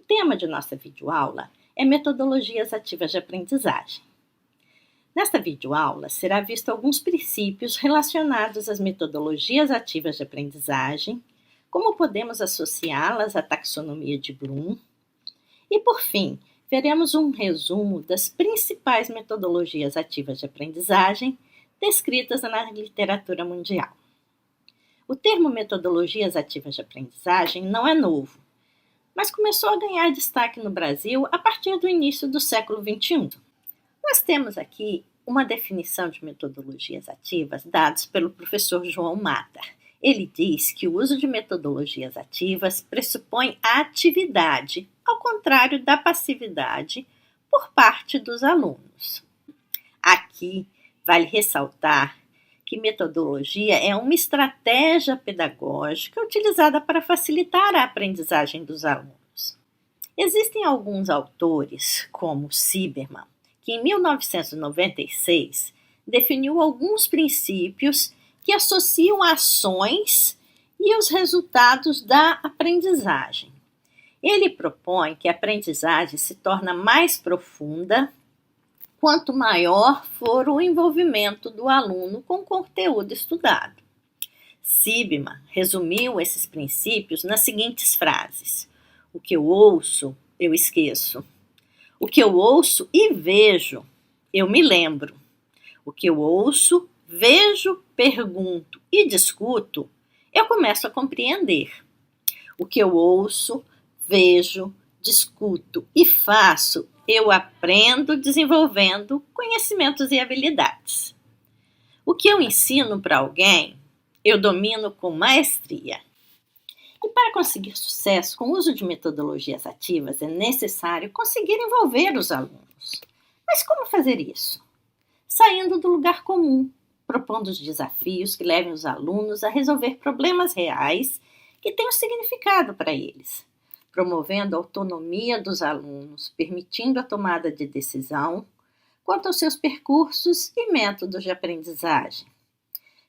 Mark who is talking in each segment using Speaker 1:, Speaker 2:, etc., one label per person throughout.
Speaker 1: tema de nossa videoaula é metodologias ativas de aprendizagem. Nesta videoaula será visto alguns princípios relacionados às metodologias ativas de aprendizagem, como podemos associá-las à taxonomia de Bloom, e por fim, veremos um resumo das principais metodologias ativas de aprendizagem descritas na literatura mundial. O termo metodologias ativas de aprendizagem não é novo, mas começou a ganhar destaque no Brasil a partir do início do século XXI. Nós temos aqui uma definição de metodologias ativas dadas pelo professor João Mata. Ele diz que o uso de metodologias ativas pressupõe a atividade, ao contrário da passividade, por parte dos alunos. Aqui vale ressaltar que metodologia é uma estratégia pedagógica utilizada para facilitar a aprendizagem dos alunos. Existem alguns autores, como Silbermann, que em 1996 definiu alguns princípios que associam ações e os resultados da aprendizagem. Ele propõe que a aprendizagem se torna mais profunda quanto maior for o envolvimento do aluno com o conteúdo estudado. Silbermann resumiu esses princípios nas seguintes frases: o que eu ouço, eu esqueço. O que eu ouço e vejo, eu me lembro. O que eu ouço, vejo, pergunto e discuto, eu começo a compreender. O que eu ouço, vejo, discuto e faço, eu aprendo desenvolvendo conhecimentos e habilidades. O que eu ensino para alguém, eu domino com maestria. E para conseguir sucesso com o uso de metodologias ativas, é necessário conseguir envolver os alunos. Mas como fazer isso? Saindo do lugar comum, propondo os desafios que levem os alunos a resolver problemas reais que tenham significado para eles, promovendo a autonomia dos alunos, permitindo a tomada de decisão quanto aos seus percursos e métodos de aprendizagem,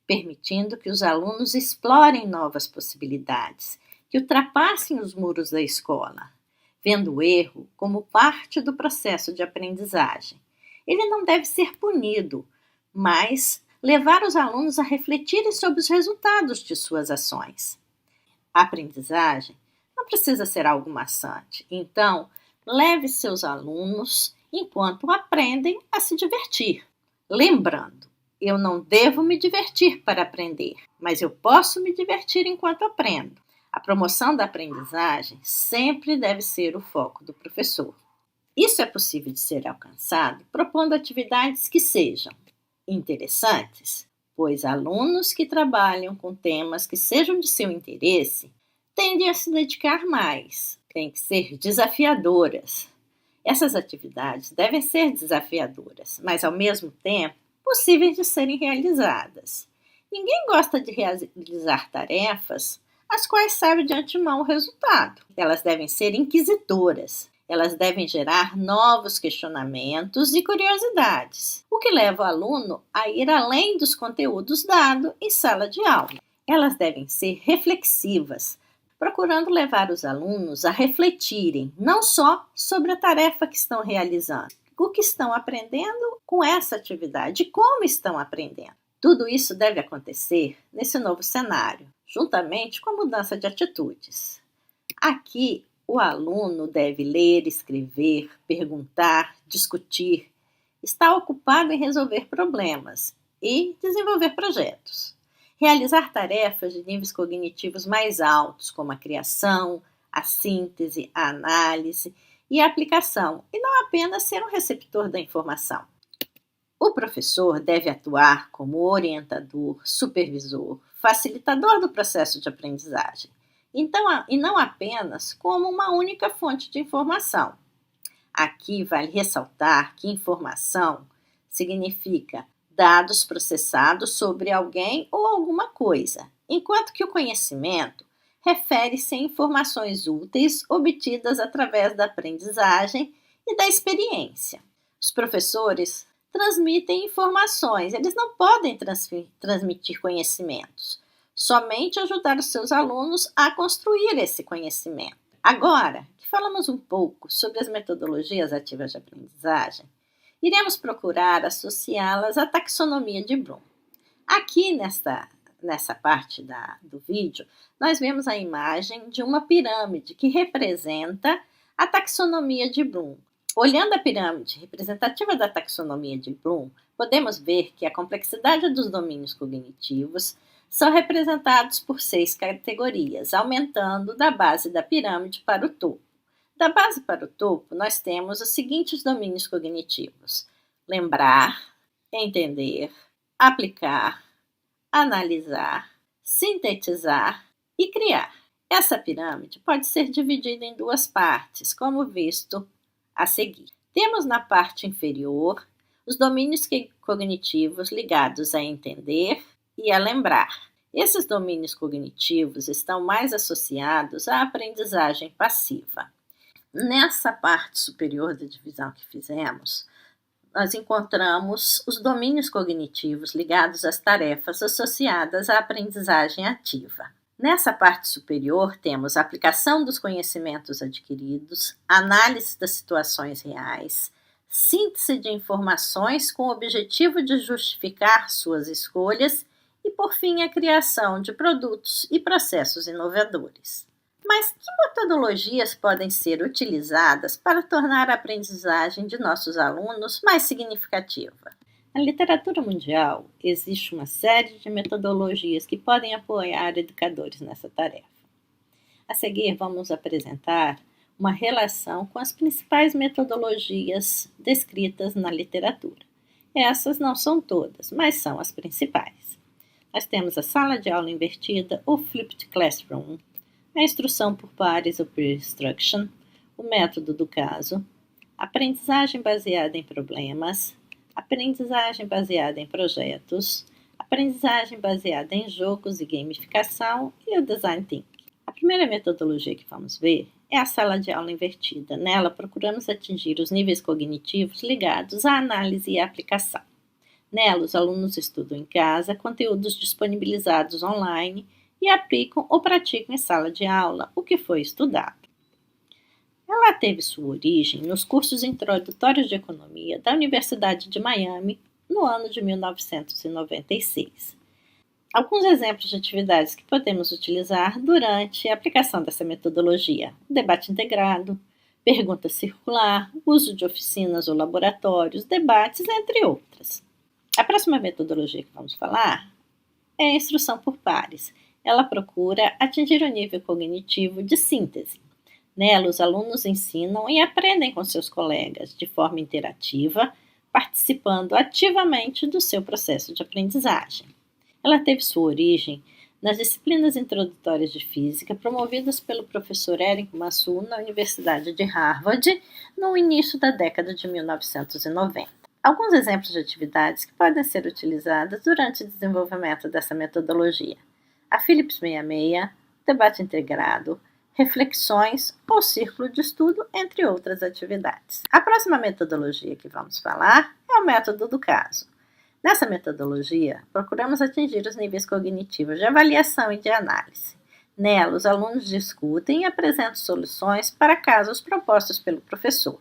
Speaker 1: permitindo que os alunos explorem novas possibilidades, que ultrapassem os muros da escola, vendo o erro como parte do processo de aprendizagem. Ele não deve ser punido, mas levar os alunos a refletirem sobre os resultados de suas ações. A aprendizagem não precisa ser algo maçante, então leve seus alunos enquanto aprendem a se divertir. Lembrando, eu não devo me divertir para aprender, mas eu posso me divertir enquanto aprendo. A promoção da aprendizagem sempre deve ser o foco do professor. Isso é possível de ser alcançado propondo atividades que sejam interessantes, pois alunos que trabalham com temas que sejam de seu interesse tendem a se dedicar mais, têm que ser desafiadoras. Essas atividades devem ser desafiadoras, mas ao mesmo tempo possíveis de serem realizadas. Ninguém gosta de realizar tarefas as quais sabe de antemão o resultado. Elas devem ser inquisitoras. Elas devem gerar novos questionamentos e curiosidades, o que leva o aluno a ir além dos conteúdos dados em sala de aula. Elas devem ser reflexivas, procurando levar os alunos a refletirem não só sobre a tarefa que estão realizando, o que estão aprendendo com essa atividade e como estão aprendendo. Tudo isso deve acontecer nesse novo cenário, juntamente com a mudança de atitudes. Aqui, o aluno deve ler, escrever, perguntar, discutir, estar ocupado em resolver problemas e desenvolver projetos. Realizar tarefas de níveis cognitivos mais altos, como a criação, a síntese, a análise e a aplicação, e não apenas ser um receptor da informação. O professor deve atuar como orientador, supervisor, facilitador do processo de aprendizagem, e não apenas como uma única fonte de informação. Aqui vale ressaltar que informação significa dados processados sobre alguém ou alguma coisa, enquanto que o conhecimento refere-se a informações úteis obtidas através da aprendizagem e da experiência. Os professores transmitem informações, eles não podem transmitir conhecimentos, somente ajudar os seus alunos a construir esse conhecimento. Agora que falamos um pouco sobre as metodologias ativas de aprendizagem, iremos procurar associá-las à taxonomia de Bloom. Aqui nessa parte do vídeo, nós vemos a imagem de uma pirâmide que representa a taxonomia de Bloom. Olhando a pirâmide representativa da taxonomia de Bloom, podemos ver que a complexidade dos domínios cognitivos são representados por 6 categorias, aumentando da base da pirâmide para o topo. Da base para o topo, nós temos os seguintes domínios cognitivos: lembrar, entender, aplicar, analisar, sintetizar e criar. Essa pirâmide pode ser dividida em 2 partes, como visto a seguir. Temos na parte inferior os domínios cognitivos ligados a entender e a lembrar. Esses domínios cognitivos estão mais associados à aprendizagem passiva. Nessa parte superior da divisão que fizemos, nós encontramos os domínios cognitivos ligados às tarefas associadas à aprendizagem ativa. Nessa parte superior, temos a aplicação dos conhecimentos adquiridos, análise das situações reais, síntese de informações com o objetivo de justificar suas escolhas e, por fim, a criação de produtos e processos inovadores. Mas que metodologias podem ser utilizadas para tornar a aprendizagem de nossos alunos mais significativa? Na literatura mundial, existe uma série de metodologias que podem apoiar educadores nessa tarefa. A seguir, vamos apresentar uma relação com as principais metodologias descritas na literatura. Essas não são todas, mas são as principais. Nós temos a sala de aula invertida, ou Flipped Classroom, a instrução por pares, ou Peer Instruction, o método do caso, aprendizagem baseada em problemas, aprendizagem baseada em projetos, aprendizagem baseada em jogos e gamificação e o Design Thinking. A primeira metodologia que vamos ver é a sala de aula invertida. Nela, procuramos atingir os níveis cognitivos ligados à análise e à aplicação. Nela, os alunos estudam em casa conteúdos disponibilizados online e aplicam ou praticam em sala de aula o que foi estudado. Ela teve sua origem nos cursos introdutórios de economia da Universidade de Miami no ano de 1996. Alguns exemplos de atividades que podemos utilizar durante a aplicação dessa metodologia: debate integrado, pergunta circular, uso de oficinas ou laboratórios, debates, entre outras. A próxima metodologia que vamos falar é a instrução por pares. Ela procura atingir o nível cognitivo de síntese. Nela, os alunos ensinam e aprendem com seus colegas de forma interativa, participando ativamente do seu processo de aprendizagem. Ela teve sua origem nas disciplinas introdutórias de física promovidas pelo professor Eric Massue na Universidade de Harvard no início da década de 1990. Alguns exemplos de atividades que podem ser utilizadas durante o desenvolvimento dessa metodologia: a Phillips 66, debate integrado, reflexões ou círculo de estudo, entre outras atividades. A próxima metodologia que vamos falar é o método do caso. Nessa metodologia, procuramos atingir os níveis cognitivos de avaliação e de análise. Nela, os alunos discutem e apresentam soluções para casos propostos pelo professor.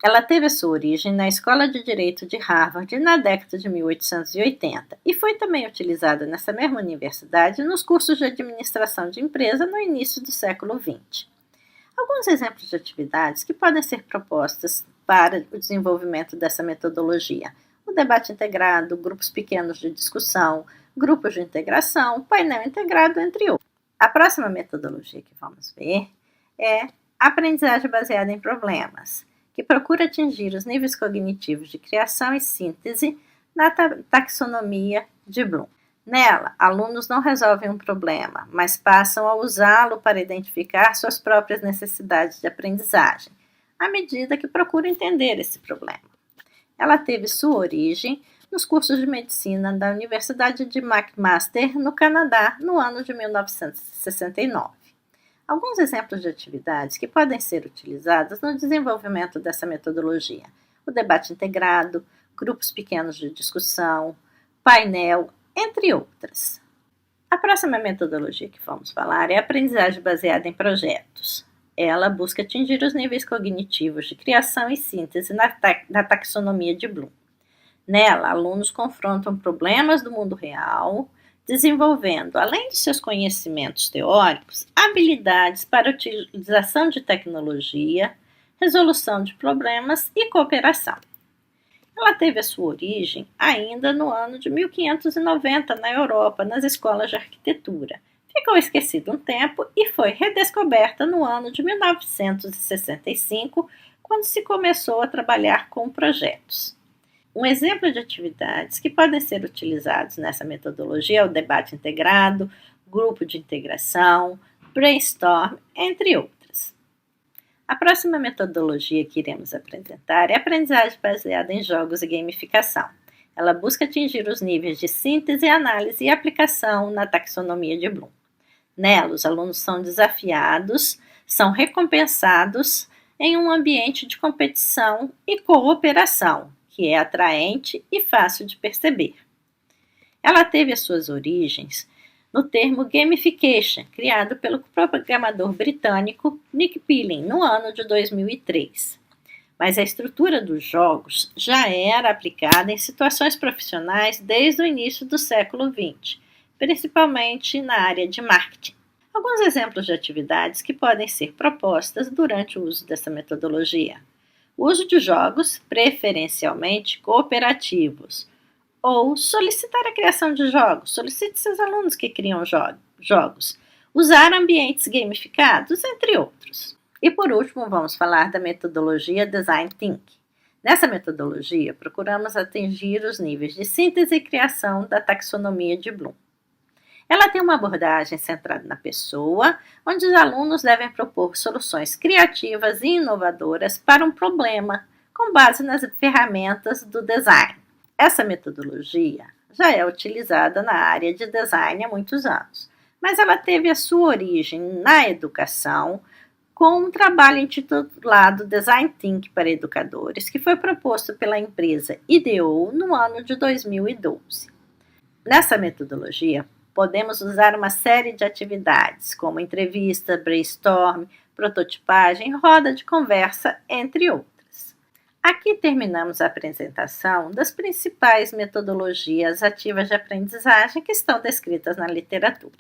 Speaker 1: Ela teve a sua origem na Escola de Direito de Harvard na década de 1880 e foi também utilizada nessa mesma universidade nos cursos de administração de empresa no início do século XX. Alguns exemplos de atividades que podem ser propostas para o desenvolvimento dessa metodologia: o debate integrado, grupos pequenos de discussão, grupos de integração, painel integrado, entre outros. A próxima metodologia que vamos ver é a aprendizagem baseada em problemas, que procura atingir os níveis cognitivos de criação e síntese na taxonomia de Bloom. Nela, alunos não resolvem um problema, mas passam a usá-lo para identificar suas próprias necessidades de aprendizagem, à medida que procuram entender esse problema. Ela teve sua origem nos cursos de medicina da Universidade de McMaster, no Canadá, no ano de 1969. Alguns exemplos de atividades que podem ser utilizadas no desenvolvimento dessa metodologia: o debate integrado, grupos pequenos de discussão, painel, entre outras. A próxima metodologia que vamos falar é a aprendizagem baseada em projetos. Ela busca atingir os níveis cognitivos de criação e síntese na taxonomia de Bloom. Nela, alunos confrontam problemas do mundo real, desenvolvendo, além de seus conhecimentos teóricos, habilidades para a utilização de tecnologia, resolução de problemas e cooperação. Ela teve a sua origem ainda no ano de 1590 na Europa, nas escolas de arquitetura. Ficou esquecida um tempo e foi redescoberta no ano de 1965, quando se começou a trabalhar com projetos. Um exemplo de atividades que podem ser utilizados nessa metodologia é o debate integrado, grupo de integração, brainstorm, entre outras. A próxima metodologia que iremos apresentar é a aprendizagem baseada em jogos e gamificação. Ela busca atingir os níveis de síntese, análise e aplicação na taxonomia de Bloom. Nela, os alunos são desafiados, são recompensados em um ambiente de competição e cooperação, que é atraente e fácil de perceber. Ela teve as suas origens no termo gamification, criado pelo programador britânico Nick Pilling no ano de 2003. Mas a estrutura dos jogos já era aplicada em situações profissionais desde o início do século XX, principalmente na área de marketing. Alguns exemplos de atividades que podem ser propostas durante o uso dessa metodologia: o uso de jogos, preferencialmente cooperativos, ou solicitar a criação de jogos, solicite seus alunos que criam jogos, usar ambientes gamificados, entre outros. E por último, vamos falar da metodologia Design Thinking. Nessa metodologia, procuramos atingir os níveis de síntese e criação da taxonomia de Bloom. Ela tem uma abordagem centrada na pessoa, onde os alunos devem propor soluções criativas e inovadoras para um problema, com base nas ferramentas do design. Essa metodologia já é utilizada na área de design há muitos anos, mas ela teve a sua origem na educação, com um trabalho intitulado Design Thinking para Educadores, que foi proposto pela empresa IDEO no ano de 2012. Nessa metodologia, podemos usar uma série de atividades, como entrevista, brainstorm, prototipagem, roda de conversa, entre outras. Aqui terminamos a apresentação das principais metodologias ativas de aprendizagem que estão descritas na literatura.